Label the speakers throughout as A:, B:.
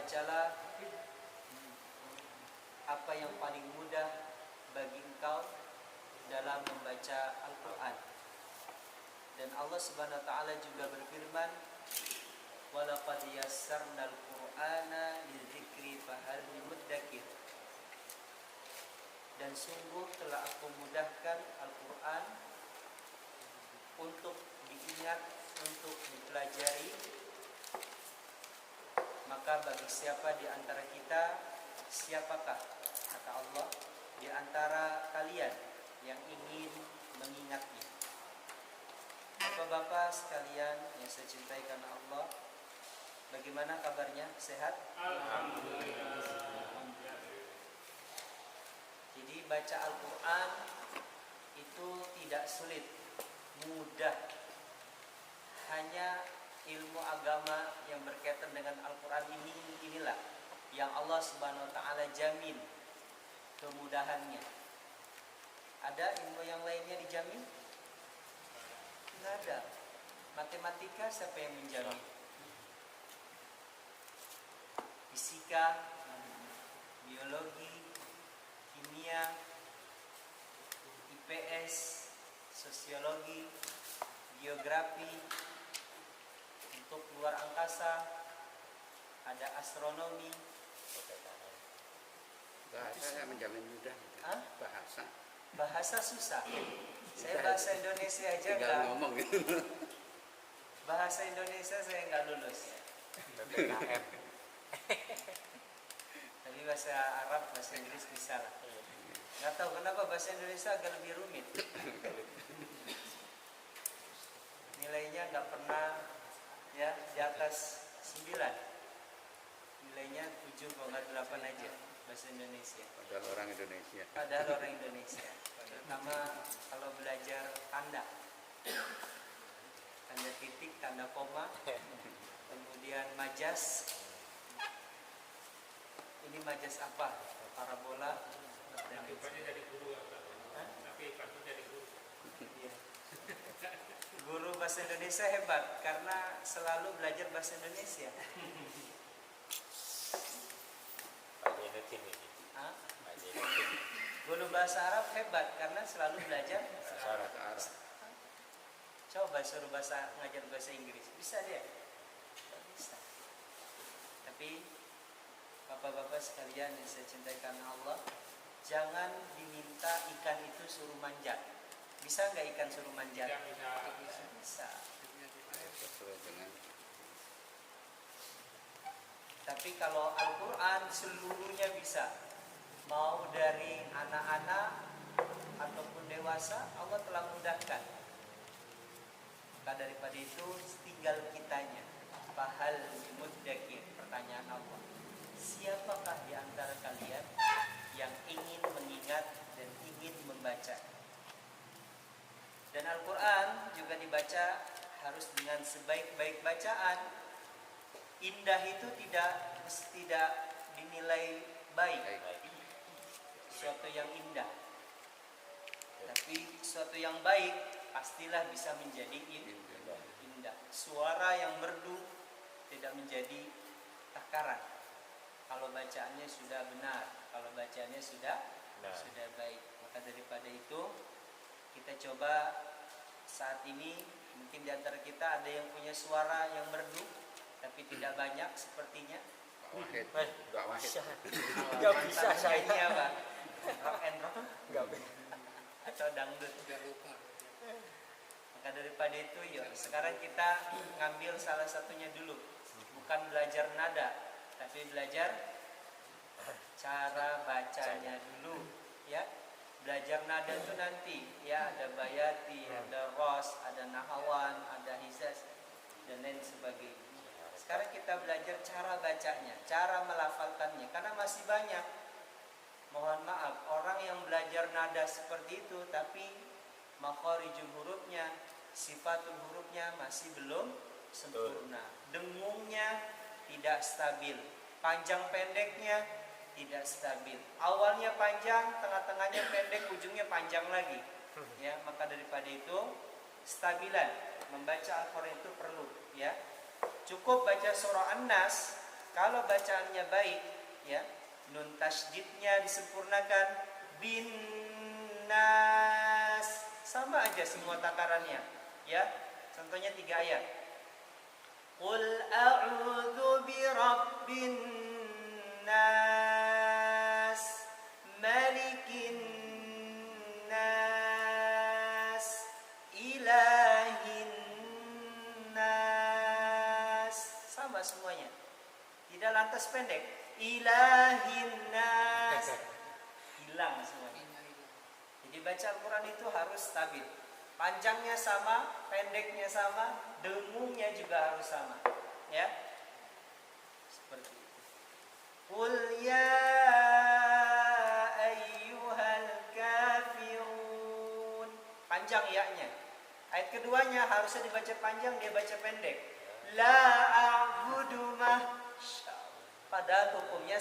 A: bacalah apa yang paling mudah bagi engkau dalam membaca Al-Quran. Dan Allah Subhanahu wa ta'ala juga berfirman, walaqad yassarnal Qur'ana lidzikri fahal min muddakir. Dan sungguh telah aku mudahkan Al-Quran untuk diingat, untuk dipelajari. Maka bagi siapa di antara kita, siapakah, kata Allah, di antara kalian yang ingin mengingatnya? Bapak-bapak sekalian yang saya cintai karena Allah, bagaimana kabarnya? Sehat? Alhamdulillah. Jadi baca Al-Quran itu tidak sulit, mudah. Hanya ilmu agama yang berkaitan dengan Al-Quran inilah yang Allah Subhanahu wa ta'ala jamin kemudahannya. Ada ilmu yang lainnya dijamin? Tidak ada. Matematika siapa yang menjamin? Fisika, biologi, kimia, IPS, sosiologi, geografi, untuk luar angkasa, ada astronomi.
B: Bahasa yang menjamin mudah.
A: Bahasa susah. Saya bahasa Indonesia aja
B: tinggal ngomong gitu.
A: Bahasa Indonesia saya nggak lulus.
C: PPKM.
A: Tapi bahasa Arab, bahasa Inggris bisa lah. Nggak tahu kenapa bahasa Indonesia agak lebih rumit. Nilainya nggak pernah ya di atas 9. Nilainya 7,8 aja bahasa Indonesia.
B: Padahal orang Indonesia.
A: Padahal orang Indonesia. Terutama kalau belajar tanda. Tanda titik, tanda koma. Kemudian majas. Ini majas apa? Parabola.
D: Tapi Ipannya jadi guru apa? Tapi Ipannya jadi guru.
A: Iya. Guru bahasa Indonesia hebat karena selalu belajar bahasa Indonesia.
C: Pak Jenutin ini.
A: Hah?
C: Pak Jenutin.
A: Guru bahasa Arab hebat karena selalu belajar
B: Arab.
A: Coba suruh ngajar bahasa Inggris, bisa dia? Tidak bisa. Tapi bapak-bapak sekalian yang saya cintai karena Allah, jangan diminta ikan itu suruh manjat. Bisa nggak ikan suruh manjat? Bisa.
B: Sesuai dengan.
A: Tapi kalau Al-Quran seluruhnya bisa. Mau dari anak-anak ataupun dewasa, Allah telah mudahkan. Maka daripada itu tinggal kitanya. Fahal muddakir, pertanyaan Allah. Siapakah di antara kalian yang ingin mengingat dan ingin membaca? Dan Al-Quran juga dibaca harus dengan sebaik-baik bacaan. Indah itu tidak dinilai baik. Suatu yang indah. Tapi suatu yang baik pastilah bisa menjadi indah. Suara yang merdu tidak menjadi takaran. Kalau bacaannya sudah benar, kalau bacaannya sudah baik. Maka daripada itu kita coba saat ini, mungkin di antara kita ada yang punya suara yang merdu tapi tidak banyak sepertinya.
B: Wahid. Enggak wahid.
C: Enggak bisa saya.
A: Ini apa? Rock and roll?
C: Enggak bisa.
A: Atau dangdut? Maka daripada itu yuk, sekarang kita ngambil salah satunya dulu. Bukan belajar nada, tapi belajar cara bacanya dulu, ya. Belajar nada itu nanti, ya, ada bayati, ada ros, ada nahawan, ada hizaz, dan lain sebagainya. Sekarang kita belajar cara bacanya, cara melafalkannya, karena masih banyak, mohon maaf, orang yang belajar nada seperti itu, tapi makharijul hurufnya, sifatul hurufnya masih belum sempurna. Dengungnya tidak stabil, panjang pendeknya tidak stabil. Awalnya panjang, tengah-tengahnya pendek, ujungnya panjang lagi. Ya, maka daripada itu stabilan membaca Al-Quran itu perlu, ya. Cukup baca surah An-Nas Kalau bacaannya baik, ya, nun tasydidnya disempurnakan, bin nas, sama aja semua takarannya, ya. Contohnya 3 ayat. Qul a'udzu birabbin nas, malikin nas, ilahin nas, sama semuanya. Tidak lantas pendek. Ilahin nas, hilang semuanya. Jadi baca Al-Quran itu harus stabil. Panjangnya sama, pendeknya sama, dengungnya juga harus sama. Ya. Seperti itu. Qul ya ayyuhal kafirun. Panjang ya-nya. Ayat keduanya harusnya dibaca panjang, dia baca pendek. La a'budu ma. Padahal hukumnya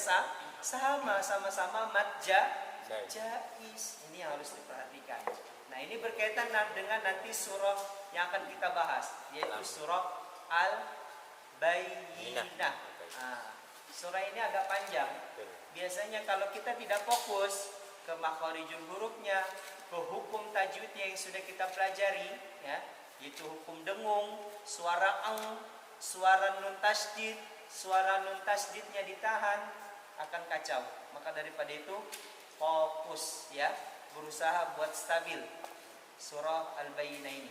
A: sama-sama mad jaiz. Ini yang harus diperhatikan. Nah, ini berkaitan dengan nanti surah yang akan kita bahas, yaitu surah Al-Bayyinah. Nah, surah ini agak panjang. Biasanya kalau kita tidak fokus ke makharijul hurufnya, ke hukum tajwidnya yang sudah kita pelajari, ya, yaitu hukum dengung, suara ang, suara nun tasydid, suara nun tasydidnya ditahan, akan kacau. Maka daripada itu fokus, ya, berusaha buat stabil surah Al-Bayyinah ini.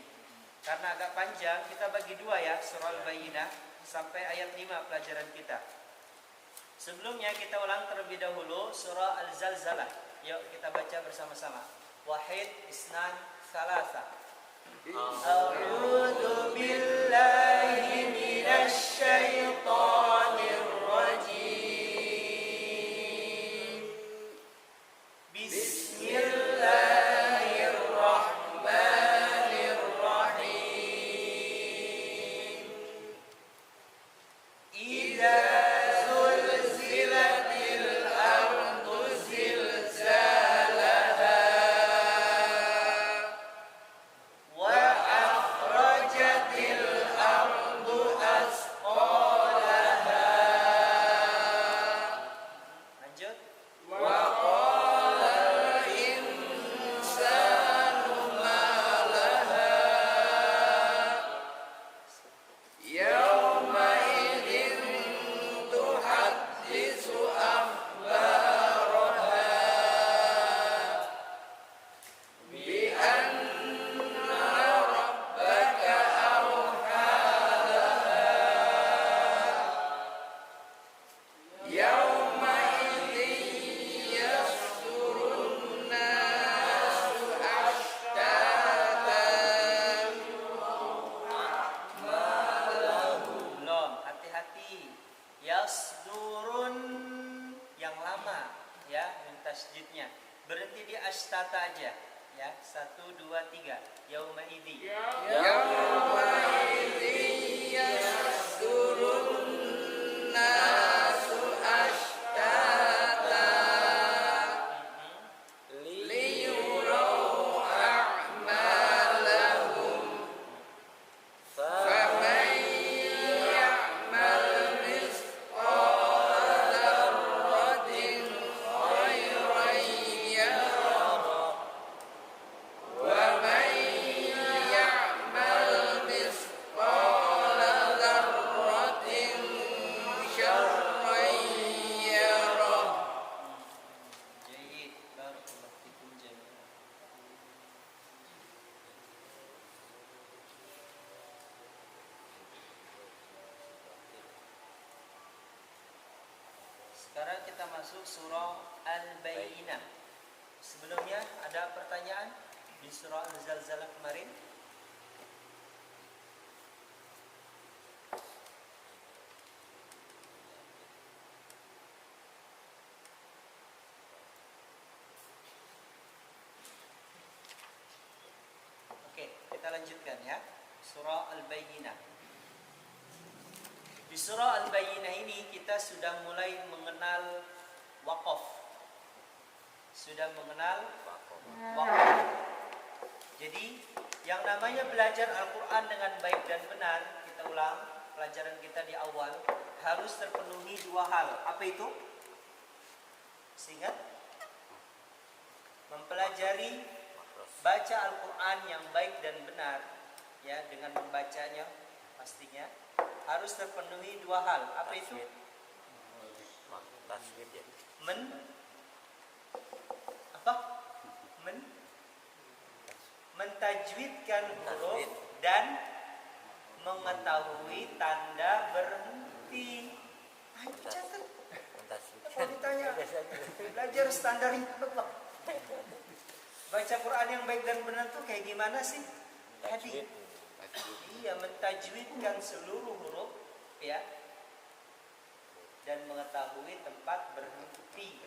A: Karena agak panjang, kita bagi 2 ya, surah Al-Bayyinah sampai ayat 5 pelajaran kita. Sebelumnya kita ulang terlebih dahulu surah Al-Zalzalah. Yuk kita baca bersama-sama. Wahid, isnan, salasa. A'udzu billahi minasy syaithanir rajim. Bismillahirrahmanirrahim. Idza zulzilatil ardu zilzalaha wa akhrajatil ardu asqalaha. Lanjut. Wa qala al-insanu ma laha yawma idzin tuhaddisu akhbaraha bi anna rabbaka awha laha yawma idzin yasdurun nasu ashtatan. Belum, hati-hati. Yasdurun yang lama, ya, nun tasydidnya. Berhenti di ashtata aja, ya. 1 2 3. Yauma idzi. Yauma idzi yasdurun nasu ashtatan liyurau a'malahum faman ya'mal mithqala dzarratin khairan yarah wa man ya'mal mithqala dzarratin syarran yarah. Jayyid, barakallahu fikum jami'an. Sekarang kita masuk surah Al-Bayyinah. Sebelumnya ada pertanyaan di surah Al-Zalzalah kemarin? Oke, kita lanjutkan ya. Surah Al-Bayyinah. Di surah Al-Bayyinah ini kita sudah mulai mengenal waqaf. Sudah mengenal waqaf. Jadi yang namanya belajar Al-Quran dengan baik dan benar, kita ulang pelajaran kita di awal, harus terpenuhi dua hal. Apa itu? Ingat? Mempelajari baca Al-Quran yang baik dan benar, ya, dengan membacanya pastinya harus terpenuhi dua hal. Apa itu?
C: Taswid ya.
A: Mentajwidkan huruf dan mengetahui tanda berhenti. Ayo catat. Kalau ditanya belajar standar apa? Baca Quran yang baik dan benar tuh kayak gimana sih? Tadi. Iya, mentajwidkan seluruh huruf, ya, dan mengetahui tempat berhenti.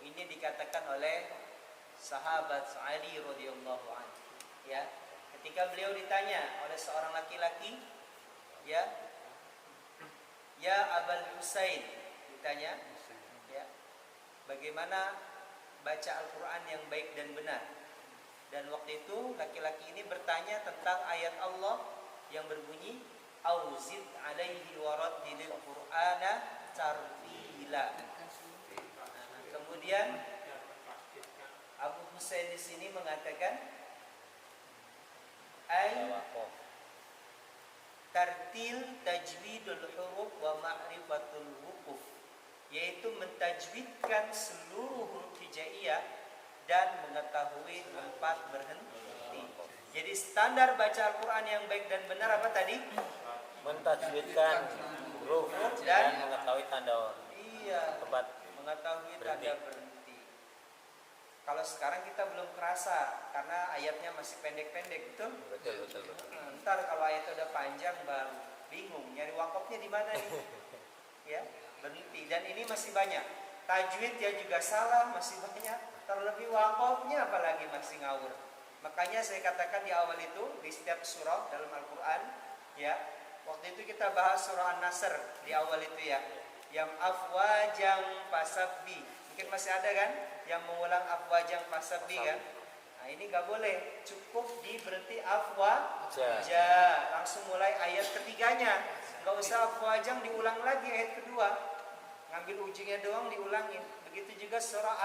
A: Ini dikatakan oleh sahabat Ali radhiyallahu anhu, ya, ketika beliau ditanya oleh seorang laki-laki, ya Abul Husain, ditanya, ya, bagaimana baca Al-Quran yang baik dan benar. Dan waktu itu laki-laki ini bertanya tentang ayat Allah yang berbunyi auzid alaihi warattilil qur'ana tartila. Kemudian Abu Husain di sini mengatakan ay tartil tajwidul huruf wa ma'rifatul wukuf, yaitu mentajwidkan seluruh huruf hijaiyah dan mengetahui tempat berhenti. Jadi standar baca Al-Quran yang baik dan benar apa tadi?
C: Mentajwidkan huruf dan mengetahui tanda tempat
A: mengetahui
C: berhenti.
A: tanda berhenti. Kalau sekarang kita belum kerasa karena ayatnya masih pendek-pendek, betul?
C: Betul.
A: Ntar kalau ayatnya udah panjang baru bingung nyari wakofnya di mana nih? Ya, berhenti. Dan ini masih banyak. Tajwid ya juga salah, masih banyak. Terlebih wakofnya apalagi masih ngawur. Makanya saya katakan di awal itu di setiap surah dalam Al-Quran, ya, waktu itu kita bahas surah An-Nasr di awal itu, ya, yang afwajang fasabbi. Mungkin masih ada kan yang mengulang afwajang fasabbi kan? Nah, ini nggak boleh, cukup di berhenti afwaja, langsung mulai ayat ketiganya. Nggak usah afwajang diulang lagi ayat kedua, ngambil ujungnya doang diulangin. Begitu juga surah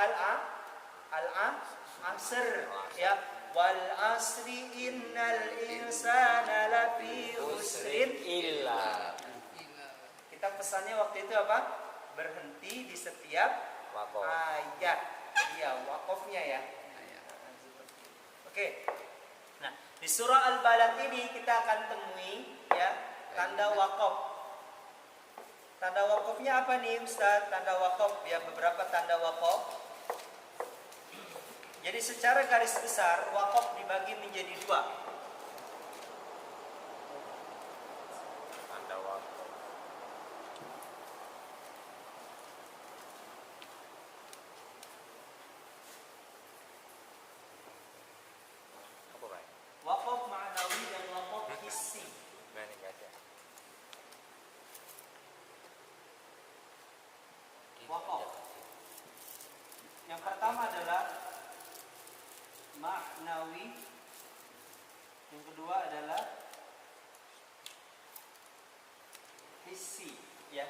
A: Al-Asr, ya, wal asri innal insana lafi usrin illa. Kita pesannya waktu itu apa? Berhenti di setiap ayat. Iya, wakofnya ya. Oke. Nah, di surah Al-Balad ini kita akan temui, ya, tanda wakof. Tanda wakofnya apa nih Ustaz? Tanda wakof, ya, beberapa tanda wakof. Jadi secara garis besar wakof dibagi menjadi dua.
C: Tanda waktu. Apa Pak?
A: Wakof ma'nawi dan wakof hissi.
C: Mana nih baca?
A: Wakof. Yang pertama adalah ma'nawi. Yang kedua adalah hissi, ya.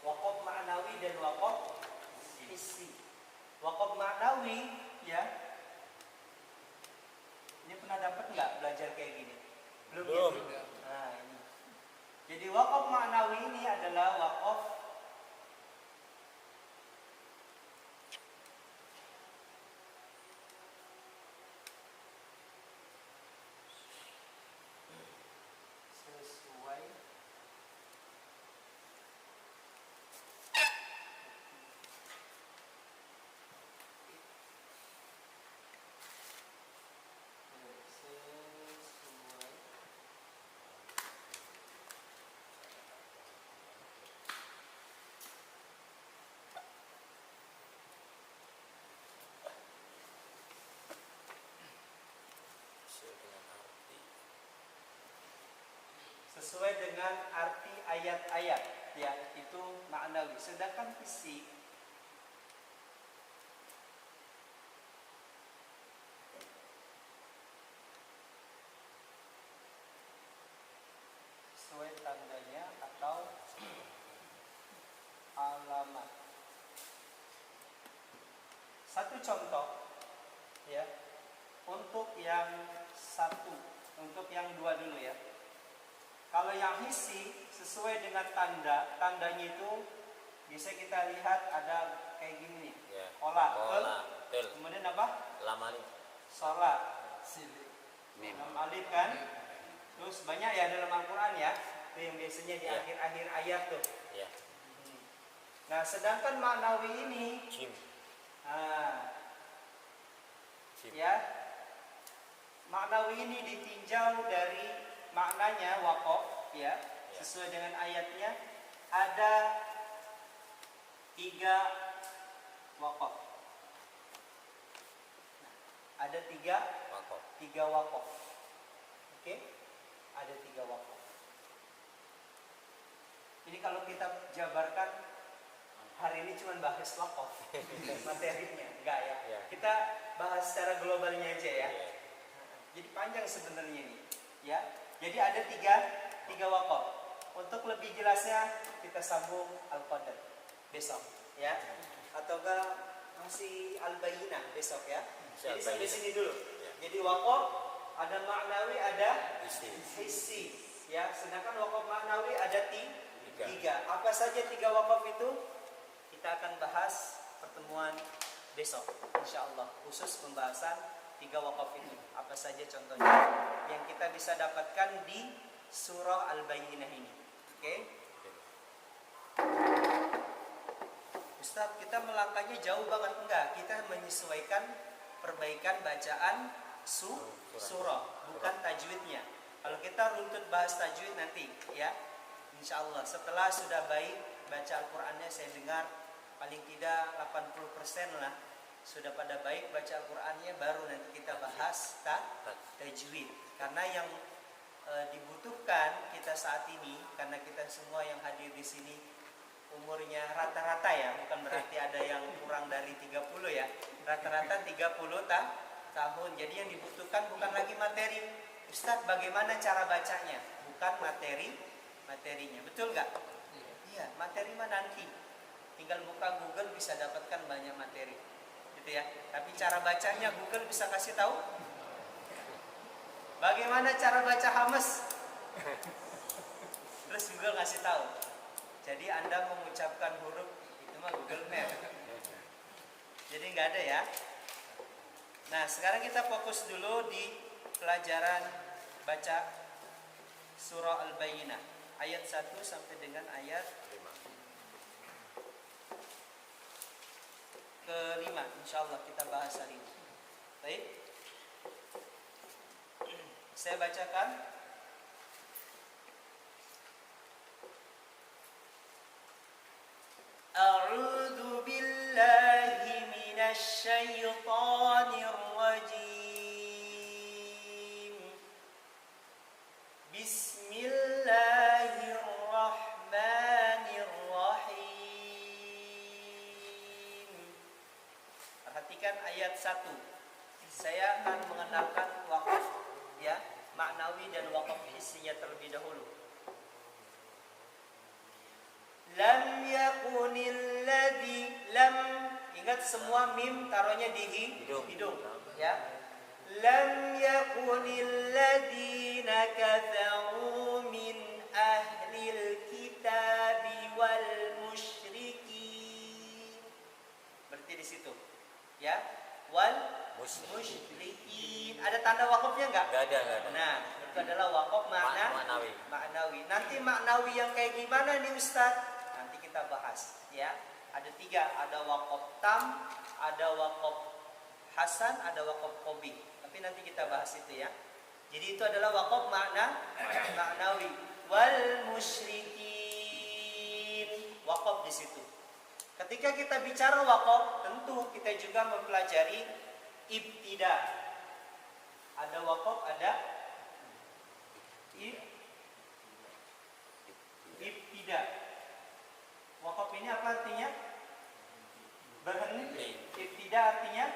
A: Wakof ma'nawi dan wakof hissi. Wakof ma'nawi, ya. Ini pernah dapat nggak belajar kayak gini? Belum. Ya? Nah, ini. Jadi wakof ma'nawi ini adalah wakof sesuai sesuai dengan arti ayat-ayat, ya, itu ma'nawi. Sedangkan hissi sesuai tandanya atau alamat. Satu contoh ya, untuk yang satu, untuk yang dua dulu ya. Kalau yang hissi sesuai dengan tandanya itu bisa kita lihat ada kayak gini nih.
C: Ya.
A: Ola,
C: Tul.
A: kemudian apa?
C: Lamali.
A: Sholat,
B: Mim.
A: alif kan. Terus banyak ya dalam Al-Quran ya, itu yang biasanya di
C: Ya.
A: akhir-akhir ayat tuh.
C: Ya.
A: Nah sedangkan maknawi ini,
C: Jim.
A: nah,
C: Jim.
A: ya, maknawi ini ditinjau dari maknanya waqaf ya, sesuai dengan ayatnya ada 3 waqaf. Ada 3
C: Wakaf.
A: waqaf. Oke? Ada 3 waqaf. Ini kalau kita jabarkan hari ini cuma bahas waqaf materinya, enggak ya?
C: Ya.
A: Kita bahas secara globalnya aja ya.
C: Ya.
A: Jadi panjang sebenarnya ini, ya. Jadi ada 3 waqaf. Untuk lebih jelasnya kita sambung Al-Qadar besok, ya. Ataukah masih Al-Bayyinah besok ya. Jadi sampai sini dulu.
C: Ya.
A: Jadi waqaf ada maknawi, ada
C: Isi.
A: hissi, ya. Sedangkan waqaf maknawi ada 3.
C: Tiga.
A: Apa saja 3 waqaf itu? Kita akan bahas pertemuan besok, insya Allah, khusus pembahasan 3 waqaf itu. Apa saja contohnya yang kita bisa dapatkan di surah Al-Bayyinah ini. Oke? Ustaz, kita melangkahnya jauh banget. Enggak, kita menyesuaikan perbaikan bacaan surah, bukan tajwidnya. Kalau kita runtut bahas tajwid nanti ya, insya Allah setelah sudah baik baca Al-Qur'annya, saya dengar paling tidak 80% lah sudah pada baik baca Al-Qur'annya, baru nanti kita bahas tajwid. Karena yang dibutuhkan kita saat ini, karena kita semua yang hadir di sini umurnya rata-rata ya, bukan berarti ada yang kurang dari 30 ya, rata-rata 30 tahun. Jadi yang dibutuhkan bukan lagi materi, Ustadz bagaimana cara bacanya, bukan materinya, betul nggak? Iya, materi mah nanti tinggal buka Google bisa dapatkan banyak materi gitu ya. Tapi cara bacanya Google bisa kasih tahu. Bagaimana cara baca Hamas? Terus Google ngasih tahu. Jadi Anda mengucapkan huruf itu mah Google Map. Jadi nggak ada ya. Nah sekarang kita fokus dulu di pelajaran baca surah Al-Bayyinah ayat 1 sampai dengan ayat 5. Insyaallah kita bahas hari ini. Baik. Saya bacakan. A'udzu billahi minasy syaithanir rajim. Bismillahirrahmanirrahim. Perhatikan ayat 1. Saya akan mengenalkan waqaf ya, maknawi dan waqaf hissinya terlebih dahulu. Lam yakunil ladzi, lam, ingat semua mim taruhnya di hidung ya. Lam yakunil ladzina kafaru min ahlil kitabi wal musyrikin. Berarti di situ ya, wal musyrikin. Ada tanda wakafnya enggak?
C: Enggak ada.
A: Nah, itu adalah wakaf maknawi. Nanti maknawi yang kayak gimana nih Ustaz? Nanti kita bahas ya. Ada 3, ada wakaf tam, ada wakaf hasan, ada wakaf qabih. Tapi nanti kita bahas itu ya. Jadi itu adalah wakaf maknawi. Wal musyrikin, wakaf di situ. Ketika kita bicara wakaf, tentu kita juga mempelajari ibtida. Ada wakaf, ada ibtida. Wakaf ini apa artinya? Berhenti. Ibtida artinya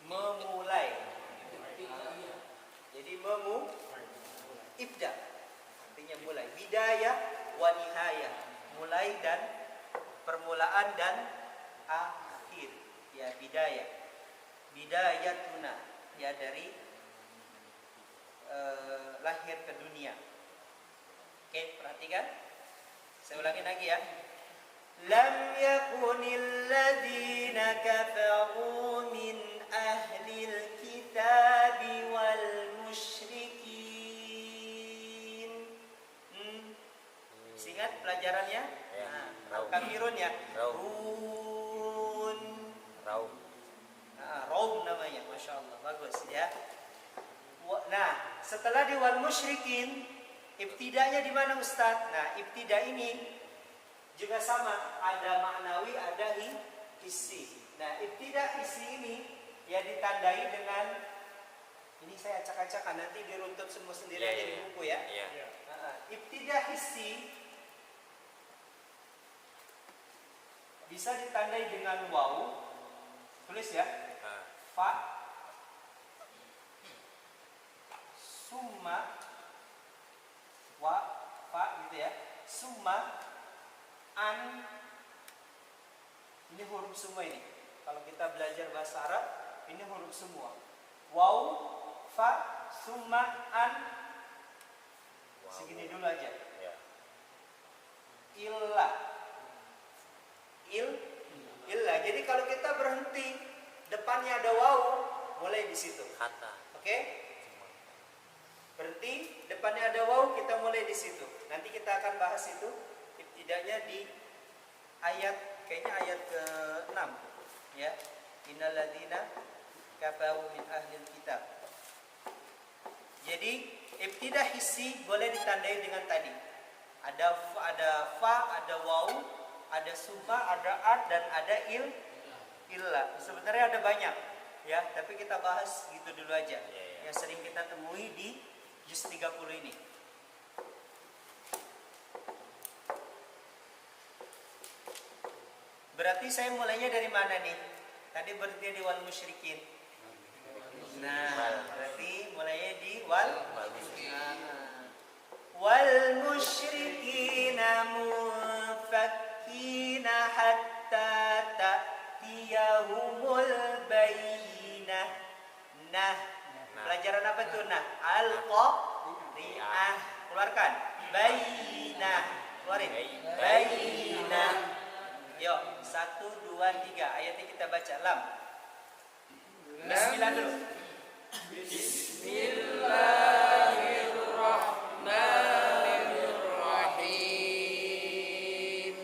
A: memulai. Jadi ibda artinya mulai. Bidayah mulai dan permulaan dan akhir. Ya, bidayah. Bidayatuna, ya dari lahir ke dunia. Oke, perhatikan. Saya ulangi lagi ya. Lam yakunil ladzina kafaru min ahlil kitabi wal musyrikin. Ingat pelajarannya?
C: Ya,
A: Nah, kafirun ya.
C: Raum. Raum.
A: Raum namanya, masya Allah, bagus ya. Nah, setelah di wal musyrikin, ibtidanya di mana Ustadz? Nah, ibtida ini juga sama, ada maknawi, ada hissi. Nah, ibtida hissi ini ya ditandai dengan ini, saya acak-acakan, nanti diruntut semua sendiri aja di buku ya. Ibtida hissi bisa ditandai dengan waw, tulis ya, fa, summa, wa, fa gitu ya, summa, an. Ini huruf semua ini. Kalau kita belajar bahasa Arab, ini huruf semua. Waw, fa, summa, an. Segini dulu aja. Illa. Illa. Jadi kalau kita berhenti depannya ada waw, mulai di situ.
C: Kata.
A: Oke? Berhenti depannya ada waw, kita mulai di situ. Nanti kita akan bahas itu ibtidanya di ayat, kayaknya ayat ke-6 ya. Innal ladzina kafaru min ahlil kitab. Jadi ibtidah hissi boleh ditandai dengan tadi. Ada fa, ada waw, ada summa, ada ad, dan ada illa. Sebenarnya ada banyak ya, tapi kita bahas gitu dulu aja. Yang sering kita temui di juz 30 ini. Berarti saya mulainya dari mana nih? Tadi berhenti di wal musyrikin. Nah, berarti mulainya di wal musyrikina munfakkina hatta ta'tiyahumul bayyinah. Nah, pelajaran apa tuh? Nah, al-qari'ah. Keluarkan. Bayyinah. Keluarin. Bayyinah. Yuk, 1, 2, 3. Ayatnya kita baca. Lam. Bismillah dulu.
B: Bismillahirrahmanirrahim.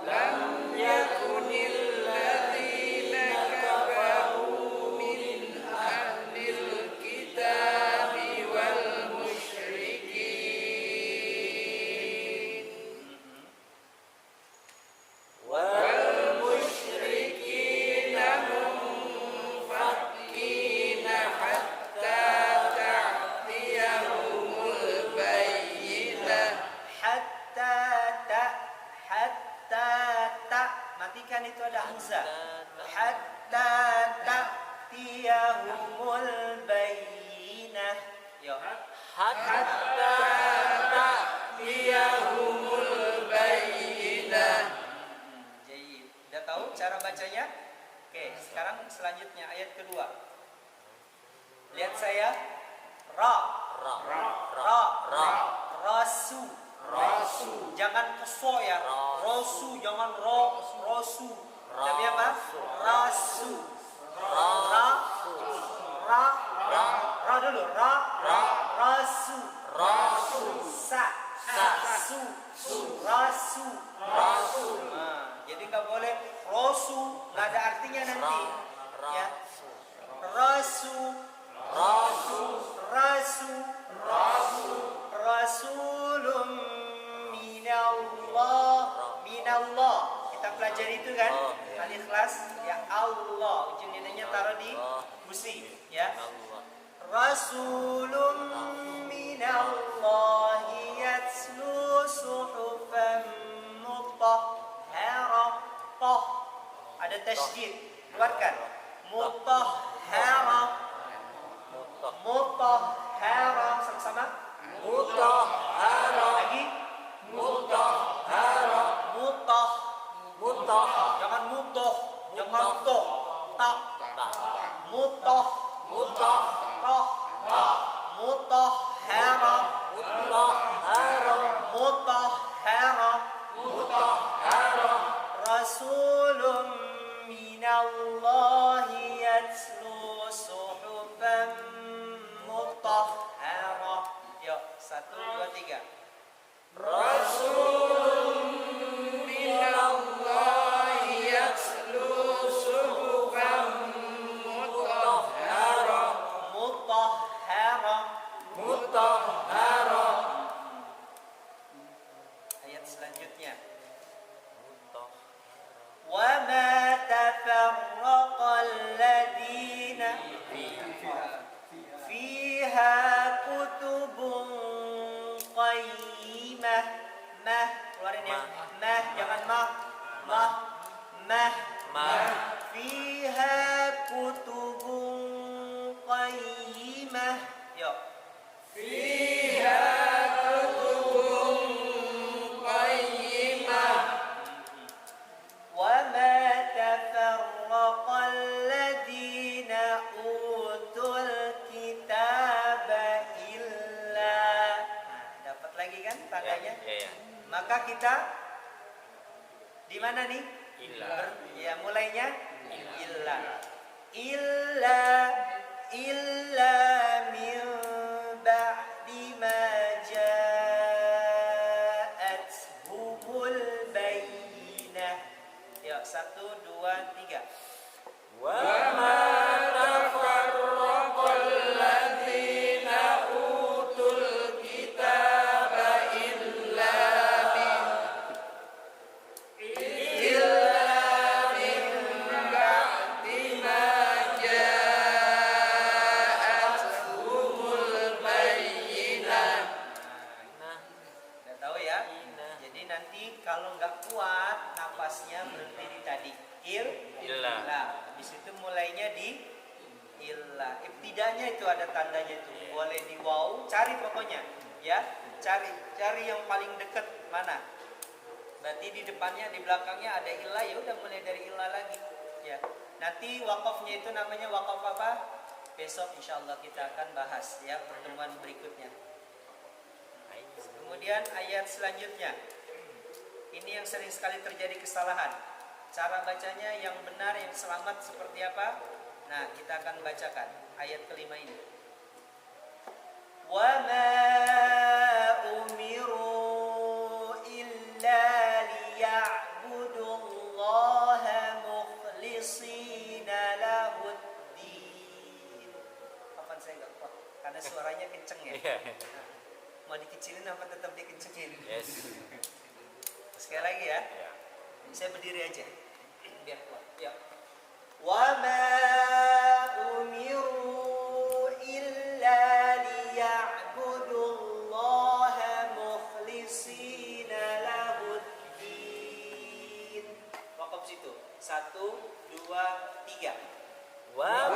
B: Lam yakunil ladzina kafaru min ahlil kitabi wal musyrikin. Wal musyrikina munfakkina hatta ta'tiyahumul bayyinah.
A: Hatta matikan itu ada hamzah. Hatta ta'tiyahumul bayyinah. Yo.
B: Hatta ta'tiyahumul bayyinah.
A: Jadi, udah tahu cara bacanya? Oke, sekarang selanjutnya ayat kedua. Lihat saya. Ra. Rasu. Jangan keso ya. Rasu, jangan rasu. Tapi apa? Rasu. Ra dulu. Rasu. Rasu. Nah, jadi nggak boleh rasu, nggak ada artinya nanti. Ya. Rasulun minallah. Kita pelajari itu kan? Al-Ikhlas ya Allah. Ujung lidahnya taruh di gusi ya. Rasulun minallahi yatslu suhufan mutahharah. Ada tasydid. Keluarkan. Mutahharah. Sama-sama.
B: Mutahharah.
A: Lagi.
B: mutahhara
A: Mutah.
C: Mutah.
A: Jangan mutoh. Jangan toh. Tak. Mutoh.
C: Mutah.
A: Toh. Mutahhara.
C: Mutahhara.
A: Mutahhara.
C: Mutahhara.
A: Rasulun minallahi yatlu suhufan mutahhara. Yuk, 1, 2, 3.
B: Rasulun minallahi yatlu suhufan mutahhara
A: Mutahhara.
C: Mutahhara.
A: Ayat selanjutnya.
C: Mutahhara.
A: Wa ma tafarraqal ladzina fiha kutubun qayyimah. Mah, keluarin ya. Mah, jangan mah. Mah. Mah.
C: Mah.
A: Fiha kutubun qayyimah. Yuk.
B: fiha kutubun qayyimah
A: Wa ma tafarraqal ladzina utul kitaba illa. Nah, dapat lagi kan tandanya?
C: Ya.
A: Maka kita di mana nih?
C: Illa.
A: Ya, mulainya illa. Illa min ba'di ma ja'athumul bayyinah. Ya, 1, 2, 3.
C: Wa
B: ma tafarraqal ladzina utul kitaba illa min ba'di ma ja'athumul bayyinah.
C: Nah.
A: Udah tahu ya? Jadi nanti kalau nggak kuat napasnya berhenti di tadi.
C: Illa.
A: Nah, habis itu mulainya di illa. Ibtidanya itu ada tandanya itu. Boleh di waw, cari pokoknya, ya. Cari yang paling dekat mana. Berarti di depannya, di belakangnya ada illa, ya udah mulai dari illa lagi, ya. Nanti wakafnya itu namanya wakaf apa? Besok insyaallah kita akan bahas ya pertemuan berikutnya. Kemudian ayat selanjutnya. Ini yang sering sekali terjadi kesalahan. Cara bacanya yang benar, yang selamat seperti apa? Nah, kita akan bacakan ayat kelima ini. Wa ma umiru illa liya'budullaha mukhlishina lahuddin. Kapan saya nggak kuat? Karena suaranya kenceng ya. Nah, mau dikecilin apa tetap dikencengin?
C: Yes.
A: Sekali lagi ya.
C: Ya.
A: Saya berdiri aja biar kuat. Ya. Wa ma umiru illa liya'budullaha mukhlishina lahuddin. Wakaf situ. 1, 2, 3.
C: Wa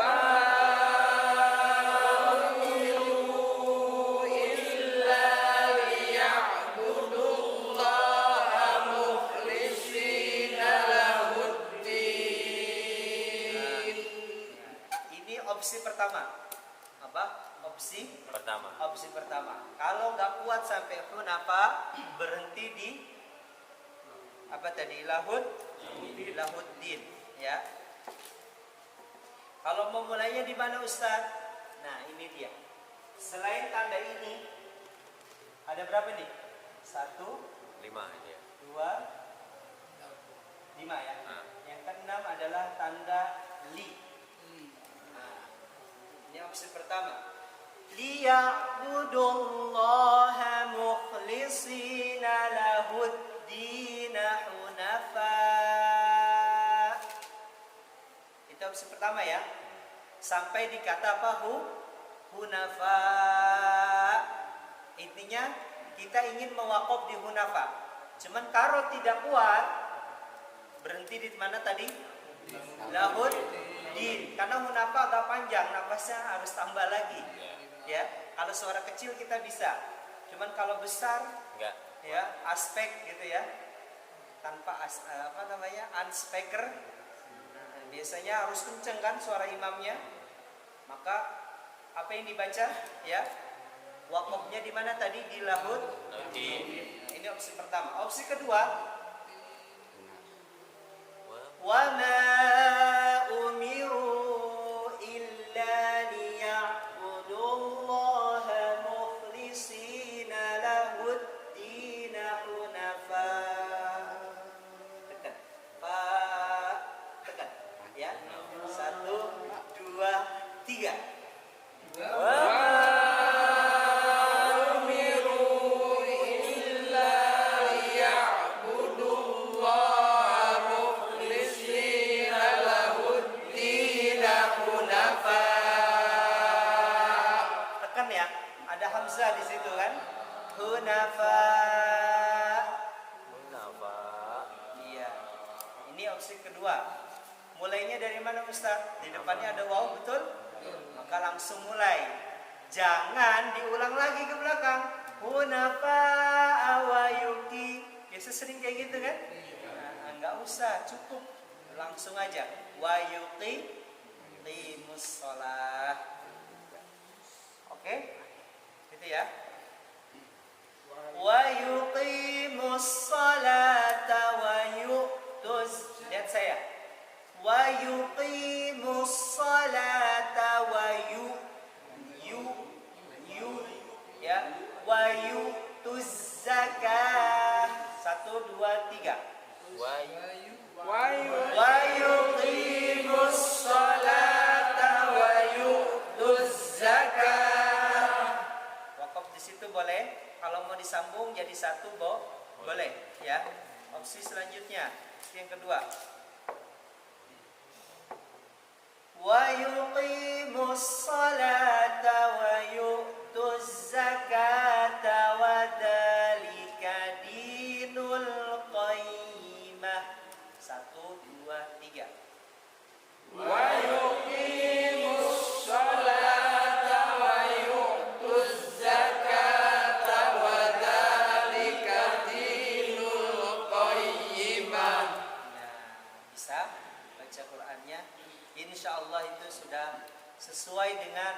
A: Opsi pertama. Apa? Opsi
C: pertama.
A: Opsi pertama. Kalau nggak kuat sampai hunafa, berhenti di apa tadi? Lahuddin, ya. Kalau mau mulainya di mana Ustaz? Nah, ini dia. Selain tanda ini, ada berapa nih? 1,
C: 5 dia.
A: 2, 5 ya. Yang keenam adalah tanda li. Ini opsi pertama. Liya'budullaha mukhlishina lahuddin hunafa. Itu opsi pertama ya. Sampai di kata apa? Hunafa. Intinya kita ingin mewakaf di hunafa. Cuman kalau tidak kuat, berhenti di mana tadi? Lahuddin. Karena hunafa agak panjang, nafasnya harus tambah lagi. Ya, kalau suara kecil kita bisa. Cuman kalau besar,
C: Enggak.
A: ya, aspek gitu ya, tanpa unspeaker. Biasanya harus kenceng kan suara imamnya. Maka apa yang dibaca ya? Wakofnya di mana tadi? Di lahud. Ini opsi pertama. Opsi kedua, wa ma umiru illa liya'budullaha mukhlishina lahud-din hunafa. Tekan. Tekan. Ya. 1, 2, 3. Hamzah di situ kan, hunafa. Iya, ini opsi kedua. Mulainya dari mana Ustaz? Di depannya ada waw, betul? Maka langsung mulai. Jangan diulang lagi ke belakang. Hunafa awayuki. Biasa sering kayak gitu kan? Nah, enggak usah, cukup langsung aja. Wayuki limus sholah. Oke? Itu ya. Wa yuqimus salata wa yu'tuz. Lihat saya. Wa yuqimus salata wa ya. Wa yu'tuz zakah. 1, 2, 3. Wa yuqimus salata wa yu'tuz zakah. Itu boleh, kalau mau disambung jadi satu boleh ya. Opsi selanjutnya yang kedua, wa yuqimus salata wa yu'tuz zakata wa dzalika dinul qayyimah. 1, 2, 3.
B: Wa yuqimus salata wa yu'tuz zakata wa dzalika dinul qayyimah.
A: Nah, bisa baca Qur'annya. Insyaallah itu sudah sesuai dengan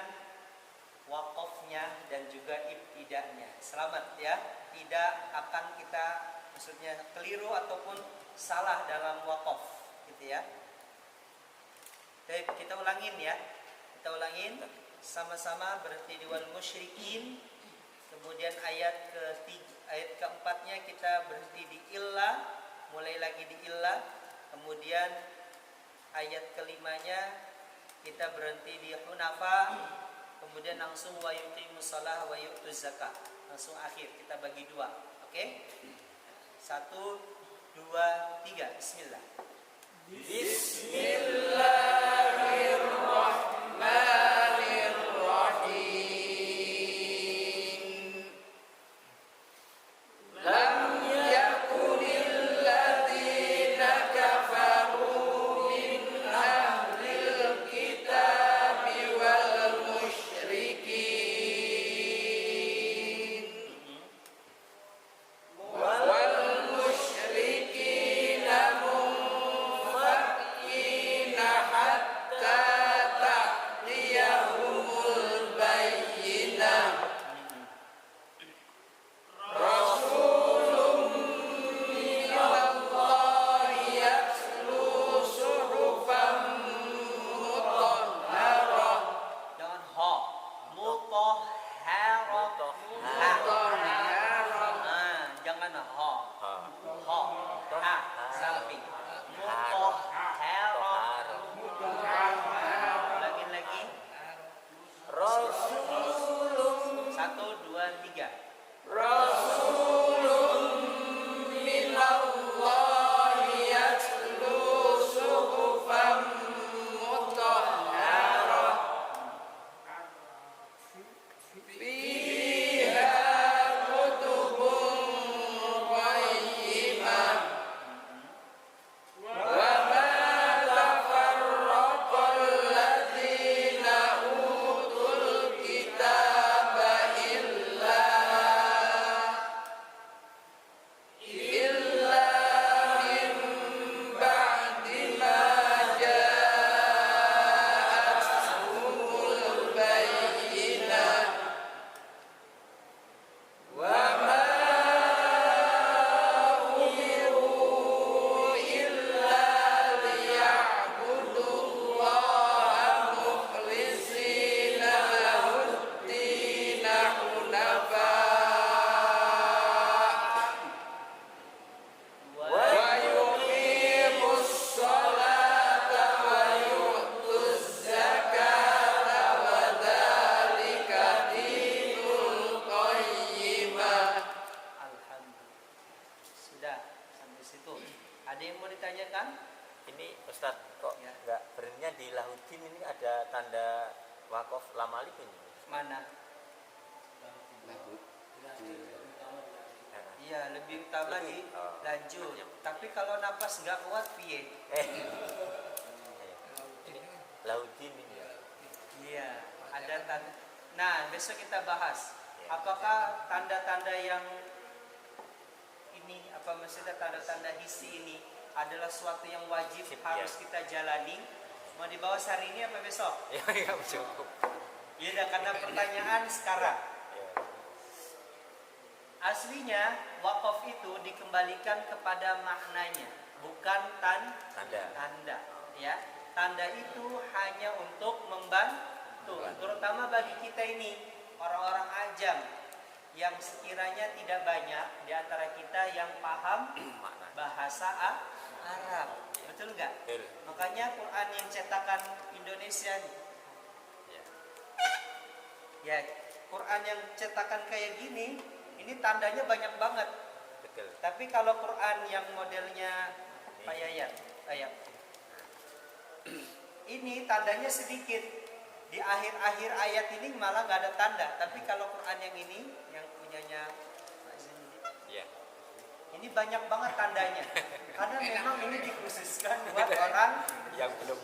A: wakofnya dan juga ibtida'nya. Selamat ya. Tidak akan kita maksudnya keliru ataupun salah dalam wakof gitu ya. Baik, kita ulangin ya. Kita ulangin sama-sama berhenti di wal musyrikin. Kemudian ayat keempatnya kita berhenti di illa, mulai lagi di illa. Kemudian ayat kelimanya kita berhenti di hunafa. Kemudian langsung wa yuqimus shalah wa yu'tuz zakah. Langsung akhir kita bagi dua. Oke? 1, 2, 3. Bismillah.
B: Bismillahirrahmanirrahim. Lam yakunil ladzina kafaru min ahlil kitabi wal musyrikin munfakkina hatta ta'tiyahumul bayyinah. Rasulun minallahi yatlu suhufan mutahharah.
A: Jangan ha. Mutahharah. Jangan ha. Ha. Ha. Samping. Mutahharah. Lagi.
C: Rasulun
A: 1, 2, 3.
B: Rasulun minallahi yatlu suhufan mutahharah fiha kutubun qayyimah wa ma tafarraqal ladzina utul kitaba illa
A: dikembalikan.
C: Ini Ustadz kok
A: Ya.
C: nggak berhentinya di Lahudin, ini ada tanda wakaf lam alif ini.
A: Mana?
E: Lahud.
A: Iya, lebih utama di
C: Oh.
A: lanjut. Tapi kalau napas nggak kuat, piye?
C: Ini Lahudin ini.
A: Iya, ada tanda. Nah, besok kita bahas.
C: Ya.
A: Apakah tanda-tanda yang ini, apa maksudnya tanda-tanda hisi ini adalah suatu yang wajib
C: Sip,
A: harus
C: ya.
A: kita jalani? Mau dibahas hari ini apa besok?
C: Ya nggak cukup.
A: Ya udah, karena pertanyaan sekarang.
C: Ya.
A: Aslinya wakaf itu dikembalikan kepada maknanya, bukan
C: Tanda.
A: tanda. Ya, tanda itu hanya untuk membantu, terutama bagi kita ini orang-orang ajam yang sekiranya tidak banyak di antara kita yang paham
C: Makna.
A: bahasa Arab. Betul nggak?
C: Betul.
A: Makanya Quran yang cetakan Indonesia nih,
C: Ya.
A: ya Quran yang cetakan kayak gini, ini tandanya banyak banget.
C: Betul.
A: Tapi kalau Quran yang modelnya Pak Yayat, ini tandanya sedikit. Di akhir-akhir ayat ini malah nggak ada tanda. Tapi kalau Quran yang ini, yang punyanya Pak Zainuddin,
C: Ya.
A: ini banyak banget tandanya. Karena memang ini dikhususkan buat
C: Yang belum.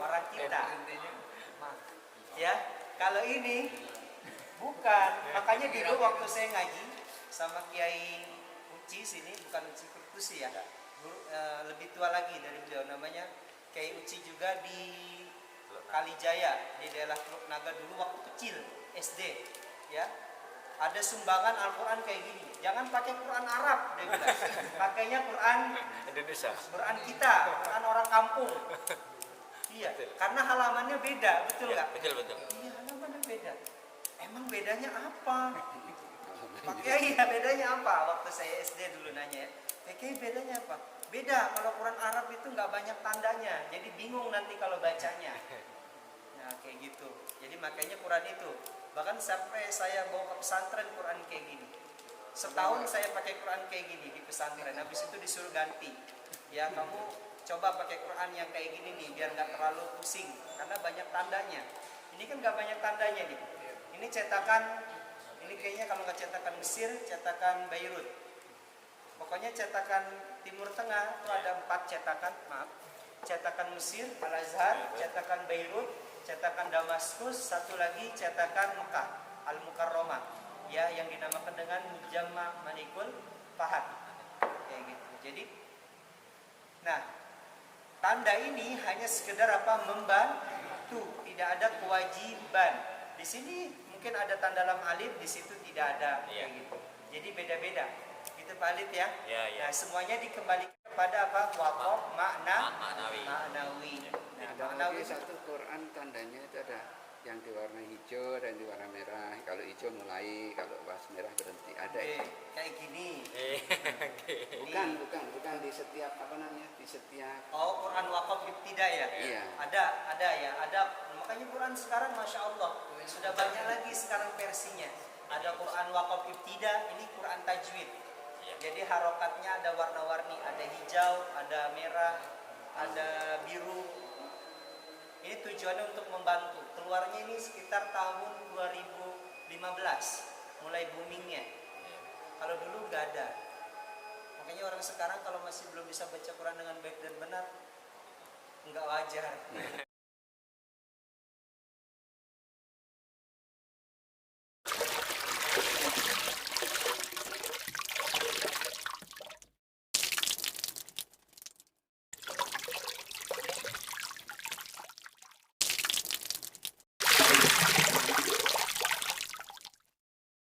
A: orang kita. Ya, kalau ini bukan. Makanya dulu waktu saya ngaji sama Kiai Uci sini, bukan Uci Kurtusi ya, lebih tua lagi dari beliau, namanya Kiai Uci juga di Kalijaya di daerah Teluk Naga dulu waktu kecil SD, ya. Ada sumbangan Al-Quran kayak gini. Jangan pakai Quran Arab, dia bilang. Pakainya Quran
C: Indonesia.
A: kita, Quran orang kampung. Iya,
C: Betul.
A: karena halamannya beda, betul
C: Ya,
A: nggak?
C: betul.
A: Iya, halamannya beda. Emang bedanya apa? Pakai iya, bedanya apa? Waktu saya SD dulu nanya ya. Pakai bedanya apa? Beda, kalau Quran Arab itu nggak banyak tandanya, jadi bingung nanti kalau bacanya. Nah, kayak gitu. Jadi makanya Quran itu, bahkan sampai saya bawa ke pesantren Quran kayak gini. Setahun saya pakai Quran kayak gini di pesantren, habis itu disuruh ganti. Ya, kamu coba pakai Quran yang kayak gini nih, biar nggak terlalu pusing, karena banyak tandanya. Ini kan nggak banyak tandanya nih. Ini cetakan, ini kayaknya kalau nggak cetakan Mesir, cetakan Beirut. Pokoknya cetakan Timur Tengah itu ada 4 cetakan, maaf. Cetakan Mesir, Al-Azhar, cetakan Beirut, cetakan Damaskus, satu lagi cetakan Mekah, Al-Mukarramah, ya, yang dinamakan dengan Mujamma Manikul Fahad. Kayak gitu. Jadi, nah, tanda ini hanya sekedar apa? Membantu, tidak ada kewajiban. Di sini mungkin ada tanda lam alif, di situ tidak ada,
C: Iya.
A: kayak gitu. Jadi beda-beda. Itu Pak Alif ya.
C: Ya, ya.
A: Nah, semuanya dikembalikan kepada apa? Wakaf
C: Maknawi.
A: maknawi. Nah,
E: Ada
A: maknawi
E: lagi satu Quran tandanya itu ada yang diwarna hijau dan diwarna merah. Kalau hijau mulai, kalau pas merah berhenti. Ada
A: Oke,
E: itu.
A: kayak gini.
E: Bukan di setiap apa namanya? Di setiap
A: Oh, Quran wakaf ibtida ya?
E: Iya.
A: Ada ya, ada. Makanya Quran sekarang Masya Allah sudah banyak lagi sekarang versinya. Ada Quran wakaf ibtida, ini Quran tajwid.
C: Iya.
A: Jadi harokatnya ada warna-warni, ada hijau, ada merah, ada biru. Ini tujuannya untuk membantu. Keluarnya ini sekitar tahun 2015, mulai boomingnya. Kalau dulu nggak ada. Makanya orang sekarang kalau masih belum bisa baca Quran dengan baik dan benar, nggak wajar.